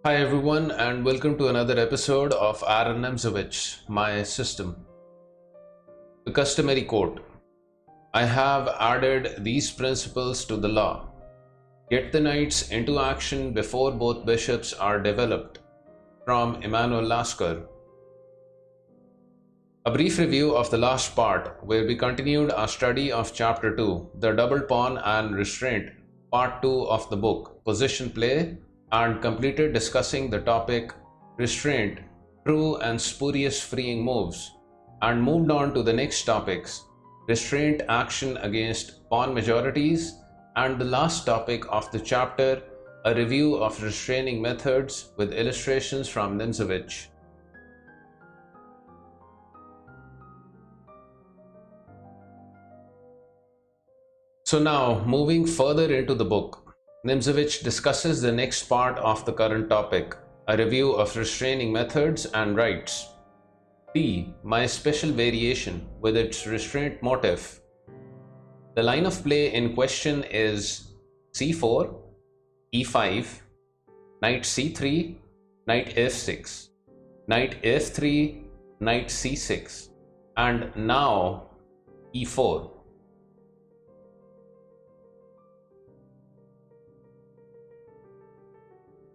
Hi everyone and welcome to another episode of Aron Nimzowitsch, my system. The customary quote: I have added these principles to the law. Get the knights into action before both bishops are developed. From Emanuel Lasker. A brief review of the last part, where we continued our study of Chapter 2, the double pawn and restraint, Part 2 of the book, Position Play, and completed discussing the topic Restraint, True and Spurious Freeing Moves, and moved on to the next topics, Restraint Action Against Pawn Majorities, and the last topic of the chapter, a review of restraining methods with illustrations from Nimzowitsch. So now, moving further into the book, Nimzowitsch discusses the next part of the current topic, a review of restraining methods and rights. D. My special variation with its restraint motif. The line of play in question is c4, e5, knight c3, knight f6, knight f3, knight c6, and now e4.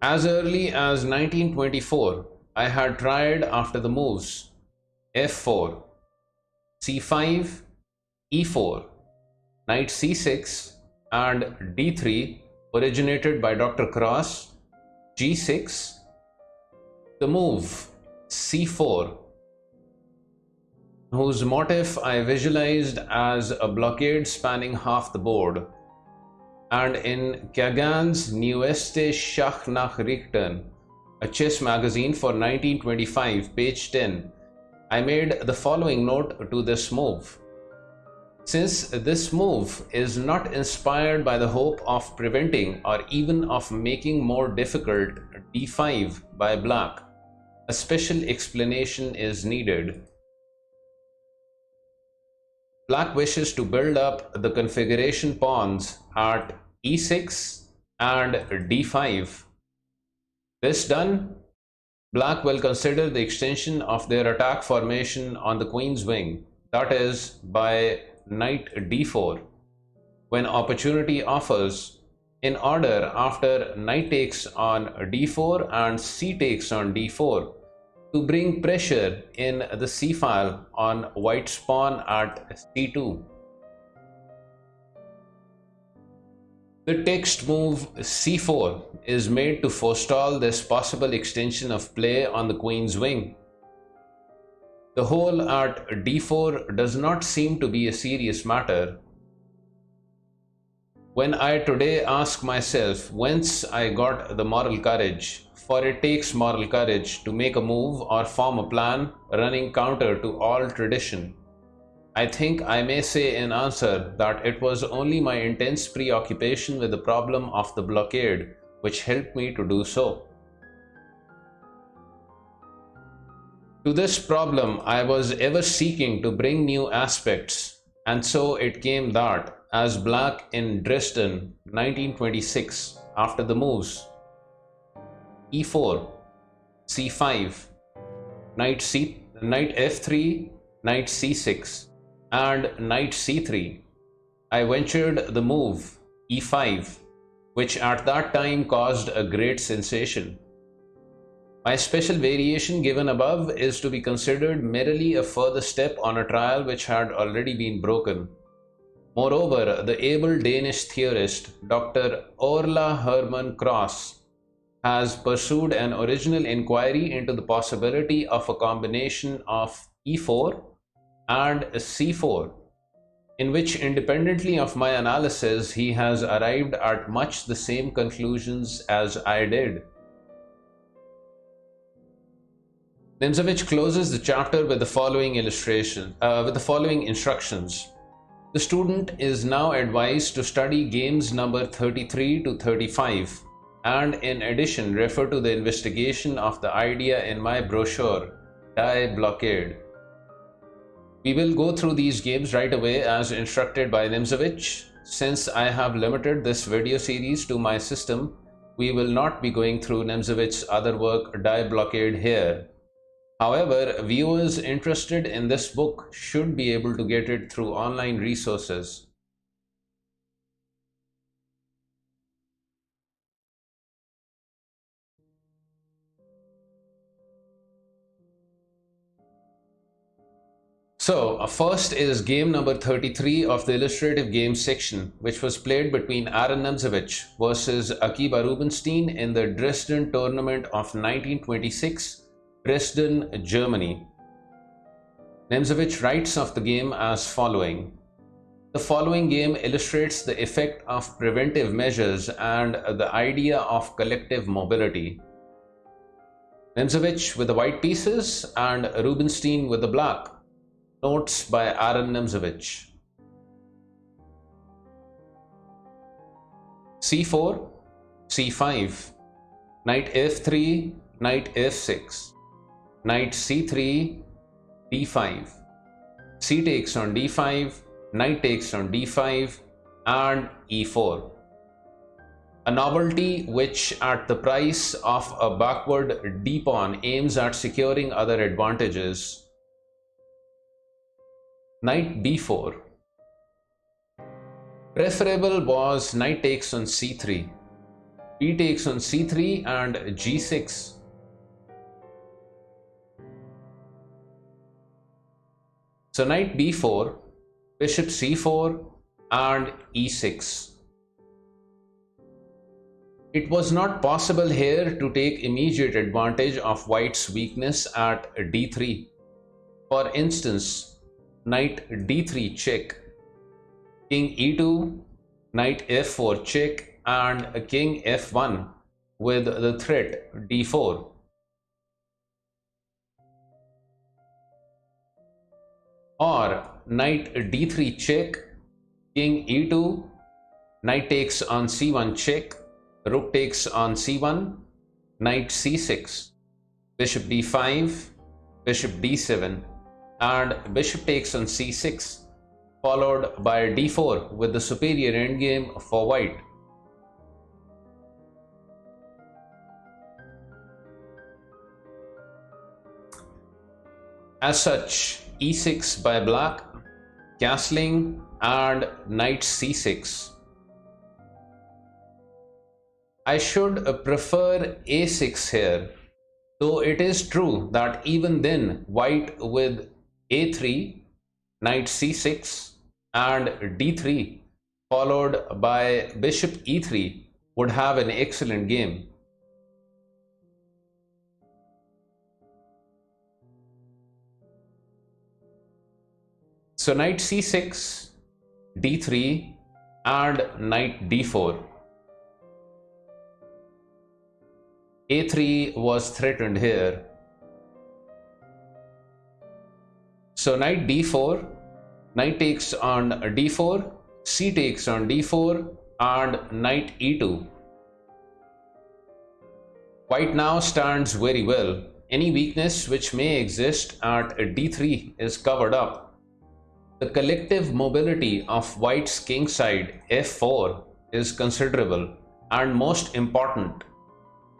As early as 1924, I had tried after the moves f4, c5, e4, knight c6 and d3 originated by Dr. Cross, g6, the move c4, whose motif I visualized as a blockade spanning half the board, and in Kagan's Neueste a chess magazine for 1925, page 10, I made the following note to this move. Since this move is not inspired by the hope of preventing or even of making more difficult d5 by black, a special explanation is needed. Black wishes to build up the configuration pawns at e6 and d5. This done, black will consider the extension of their attack formation on the queen's wing, that is, by knight d4, when opportunity offers, in order after knight takes on d4 and c takes on d4, to bring pressure in the c-file on white's pawn at c2. The text move c4 is made to forestall this possible extension of play on the queen's wing. The hole at d4 does not seem to be a serious matter. When I today ask myself whence I got the moral courage, for it takes moral courage to make a move or form a plan running counter to all tradition, I think I may say in answer that it was only my intense preoccupation with the problem of the blockade which helped me to do so. To this problem I was ever seeking to bring new aspects, and so it came that, as black in Dresden 1926, after the moves e4, c5, knight f3, knight c6 and knight c3, I ventured the move e5, which at that time caused a great sensation. My special variation given above is to be considered merely a further step on a trial which had already been broken. Moreover, the able Danish theorist Dr. Orla Hermann Cross has pursued an original inquiry into the possibility of a combination of e4 and c4, in which, independently of my analysis, he has arrived at much the same conclusions as I did. Nimzowitsch closes the chapter with the following instructions. The student is now advised to study games number 33 to 35 and in addition refer to the investigation of the idea in my brochure, Die Blockade. We will go through these games right away as instructed by Nimzowitsch. Since I have limited this video series to my system, we will not be going through Nimzowicz's other work, Die Blockade, here. However, viewers interested in this book should be able to get it through online resources. So, first is game number 33 of the illustrative games section, which was played between Aron Nimzowitsch versus AKIBA Rubinstein in the Dresden tournament of 1926, Dresden, Germany. Nimzowitsch writes of the game as following. The following game illustrates the effect of preventive measures and the idea of collective mobility. Nimzowitsch with the white pieces and Rubinstein with the black. Notes by Aron Nimzowitsch. c4, c5, knight f3, knight f6, knight c3, d5, c takes on d5, knight takes on d5, and e4. A novelty which at the price of a backward d-pawn aims at securing other advantages. Knight b4. Preferable was knight takes on c3, b takes on c3 and g6. So knight b4, bishop c4 and e6. It was not possible here to take immediate advantage of white's weakness at d3. For instance, knight d3 check, king e2, knight f4 check, and king f1 with the threat d4. Or knight d3 check, king e2, knight takes on c1 check, rook takes on c1, knight c6, bishop d5, bishop d7, and bishop takes on c6, followed by d4 with the superior endgame for white. As such, e6 by black, castling, and knight c6. I should prefer a6 here, though it is true that even then white with a3, knight c6, and d3 followed by bishop e3 would have an excellent game. So knight c6, d3, and knight d4. a3 was threatened here. So knight d4, knight takes on d4, c takes on d4, and knight e2. White now stands very well. Any weakness which may exist at d3 is covered up. The collective mobility of white's king side f4 is considerable, and most important,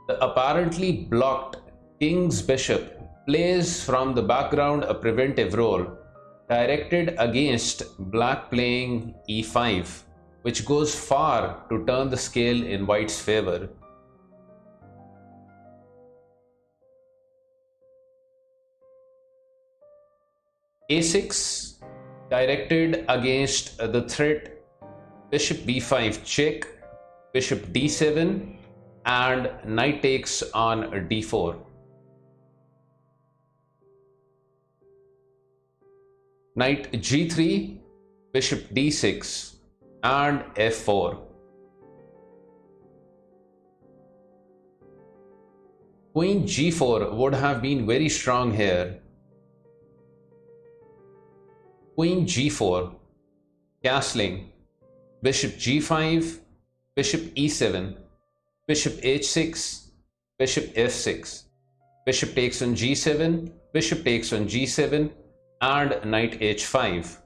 the apparently blocked king's bishop plays from the background a preventive role directed against black playing e5, which goes far to turn the scale in white's favor. a6 directed against the threat bishop b5 check, bishop d7, and knight takes on d4. Knight g3, bishop d6, and f4. Queen g4 would have been very strong here. Queen g4, castling, bishop g5, bishop e7, bishop h6, bishop f6, bishop takes on g7, bishop takes on g7, and knight h5.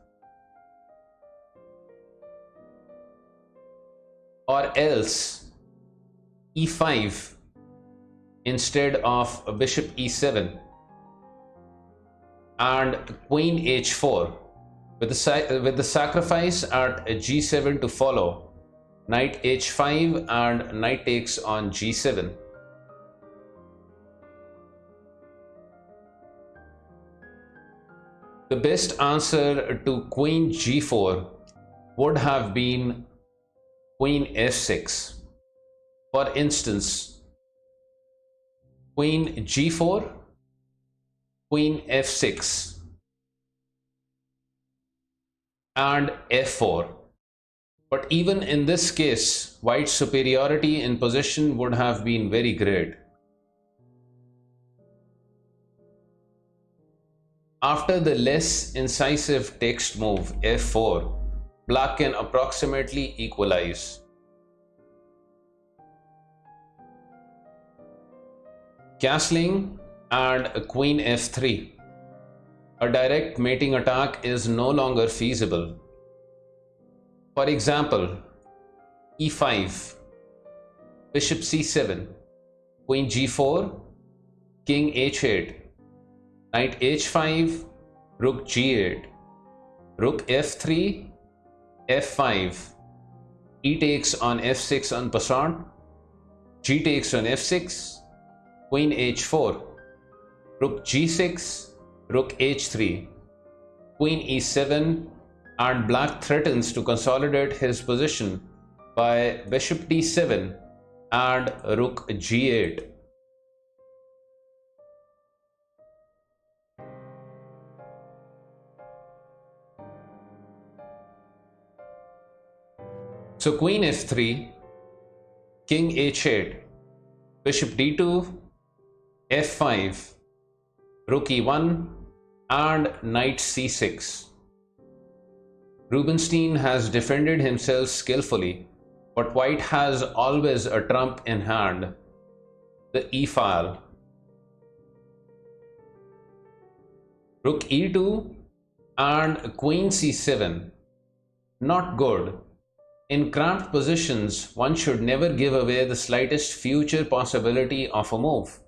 Or else e5 instead of bishop e7, and queen h4 with the sacrifice at g7 to follow, knight h5 and knight takes on g7. The best answer to queen g4 would have been queen f6. For instance, queen g4, queen f6 and f4. But even in this case, white's superiority in position would have been very great. After the less incisive text move f4, black can approximately equalize. Castling and queen f3. A direct mating attack is no longer feasible. For example, e5, bishop c7, queen g4, king h8, knight h5, rook g8, rook f3, f5, e takes on f6 en passant, g takes on f6, queen h4, rook g6, rook h3, queen e7, and black threatens to consolidate his position by bishop d7 and rook g8. So queen f3, king h8, bishop d2, f5, rook e1 and knight c6. Rubinstein has defended himself skillfully, but white has always a trump in hand, the e-file. Rook e2 and queen c7, not good. In cramped positions, one should never give away the slightest future possibility of a move.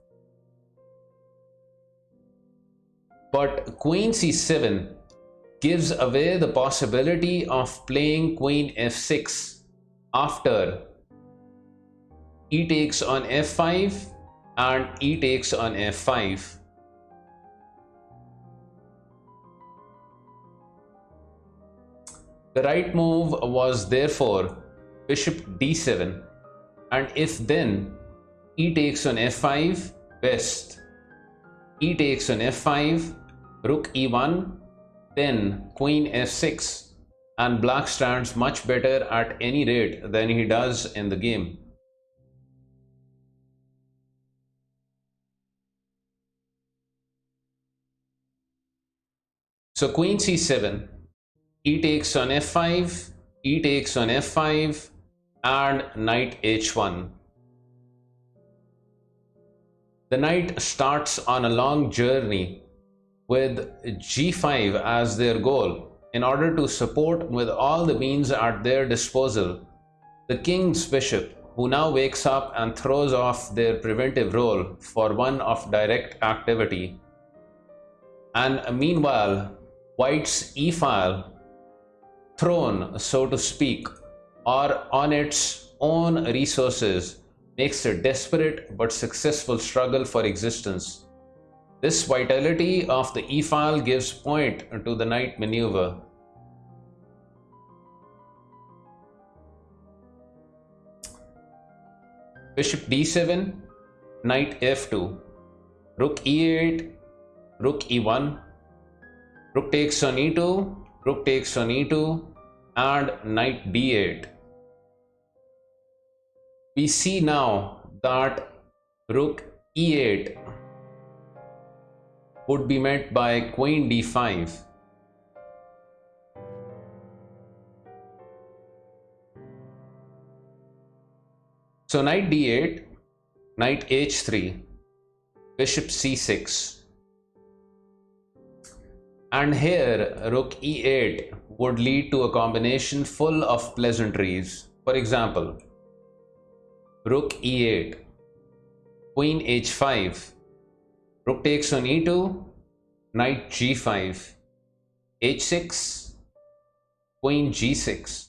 But queen c7 gives away the possibility of playing queen f6 after e takes on f5 and e takes on f5. The right move was therefore bishop d7, and if then e takes on f5, best. E takes on f5, rook e1, then queen f6, and black stands much better at any rate than he does in the game. So queen c7, e takes on f5, e takes on f5, and knight h1. The knight starts on a long journey with g5 as their goal in order to support with all the means at their disposal the king's bishop, who now wakes up and throws off their preventive role for one of direct activity. And meanwhile, white's e-file, thrown so to speak, or on its own resources, makes a desperate but successful struggle for existence. This vitality of the e-file gives point to the knight maneuver. Bishop d7, knight f2, rook e8, rook e1, rook takes on e2, rook takes on e2, and knight d8. We see now that rook e8 would be met by queen d5. So knight d8, knight h3, bishop c6. And here rook e8 would lead to a combination full of pleasantries. For example, rook e8, queen h5, rook takes on e2, knight g5, h6, queen g6,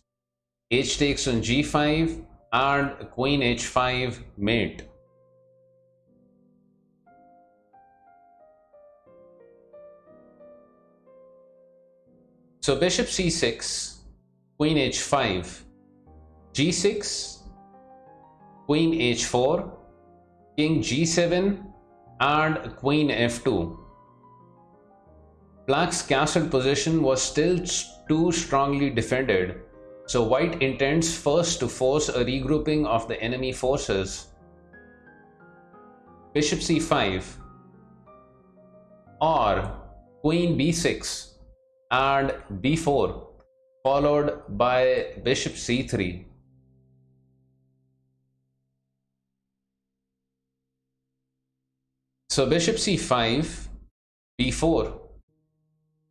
h takes on g5, and queen h5 mate. So bishop c6, queen h5, g6, queen h4, king g7, and queen f2. Black's castle position was still too strongly defended, so white intends first to force a regrouping of the enemy forces. Bishop c5 or queen b6 and b4, followed by bishop c3. So bishop c5, b4,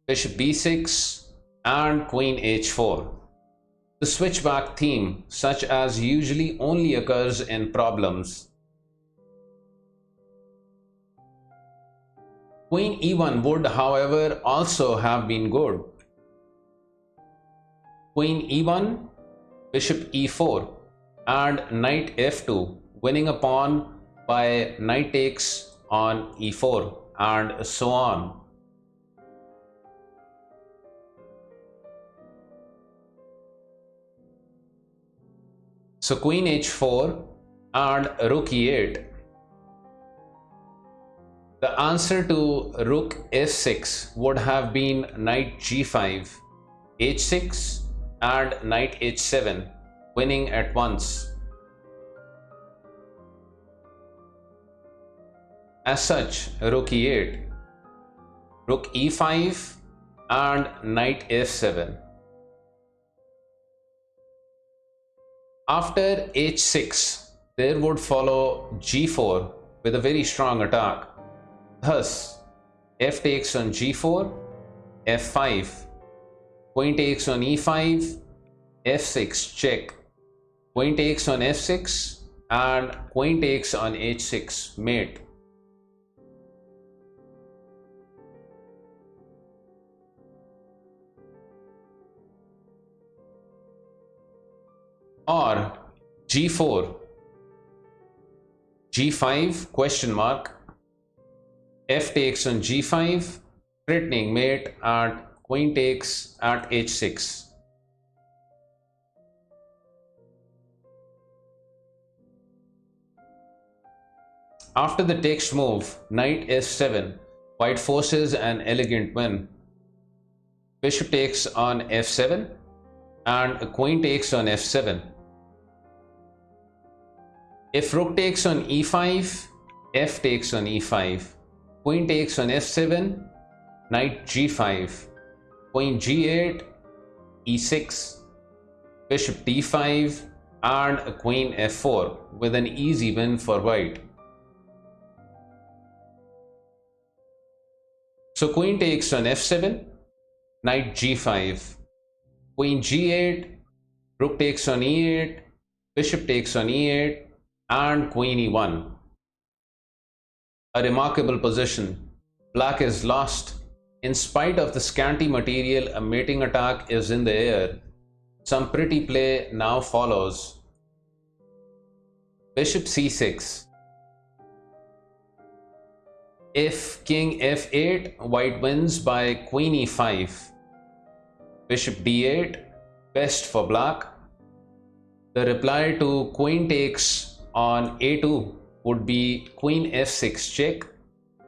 bishop b6, and queen h4. The switchback theme, such as usually only occurs in problems. Queen e1 would, however, also have been good. Queen e1, bishop e4, and knight f2, winning a pawn by knight takes on e4, and so on. So queen h4 and rook e8. The answer to rook f6 would have been knight g5, h6, and knight h7, winning at once. As such, rook e8, rook e5, and knight f7. After h6, there would follow g4 with a very strong attack. Thus, f takes on g4, f5, queen takes on e5, f6 check, queen takes on f6, and queen takes on h6 mate. Or g4, g5 question mark, f takes on g5, threatening mate, and queen takes at h6. After the text move, knight f7, white forces an elegant win. Bishop takes on f7, and queen takes on f7. If rook takes on e5, f takes on e5, queen takes on f7, knight g5, queen g8, e6, bishop d5, and queen f4 with an easy win for white. So queen takes on f7, knight g5, queen g8, rook takes on e8, bishop takes on e8, and queen e1. A remarkable position. Black is lost. In spite of the scanty material, a mating attack is in the air. Some pretty play now follows. Bishop c6. If king f8, white wins by queen e5. Bishop d8, best for black. The reply to queen takes on a2 would be queen f6 check,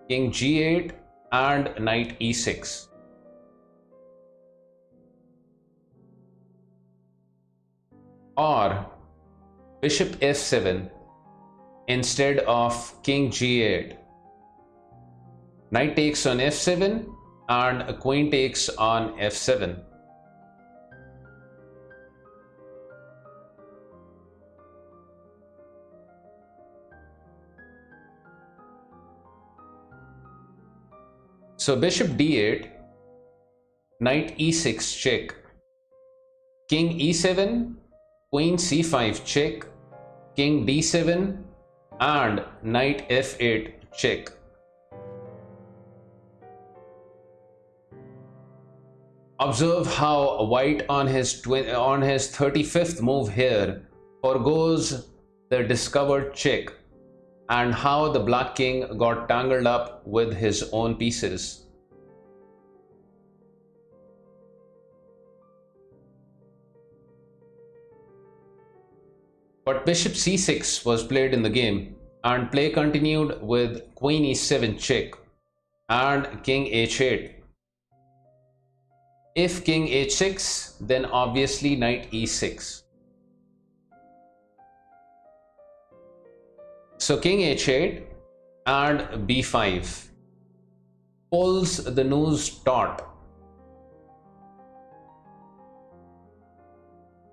king g8, and knight e6. Or bishop f7 instead of king g8. Knight takes on f7 and queen takes on f7. So bishop d8, knight e6 check, king e7, queen c5 check, king d7 and knight f8 check. Observe how white on his 35th move here forgoes the discovered check, and how the black king got tangled up with his own pieces. But bishop c6 was played in the game, and play continued with queen e7 check and king h8. If king h6, then obviously knight e6. So king h8 and b5 pulls the news taut.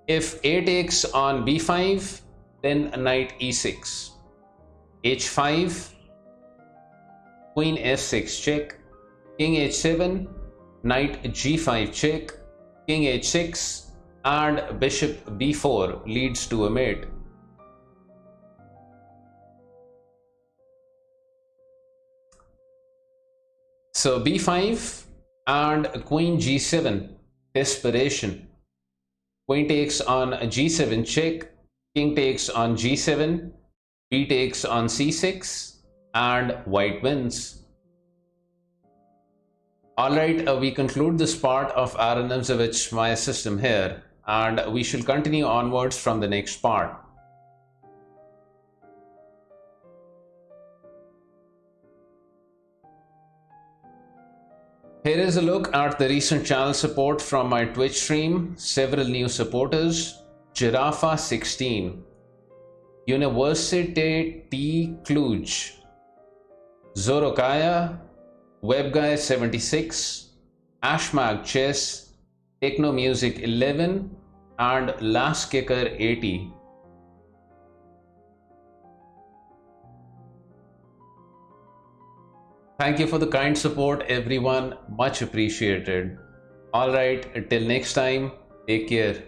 If a takes on b5, then knight e6, h5, queen f6 check, king h7, knight g5 check, king h6, and bishop b4 leads to a mate. So b5 and queen g7, desperation. Queen takes on g7 check, king takes on g7, b takes on c6, and white wins. Alright, we conclude this part of Aron Nimzowitsch Maya system here, and we shall continue onwards from the next part. Here is a look at the recent channel support from my Twitch stream. Several new supporters: Giraffa16, UniversitateaCluj, Zorokayah, Webguy76, ashmagchess, Technomusic11, and LastKicker80. Thank you for the kind support, everyone. Much appreciated. Alright, till next time, take care.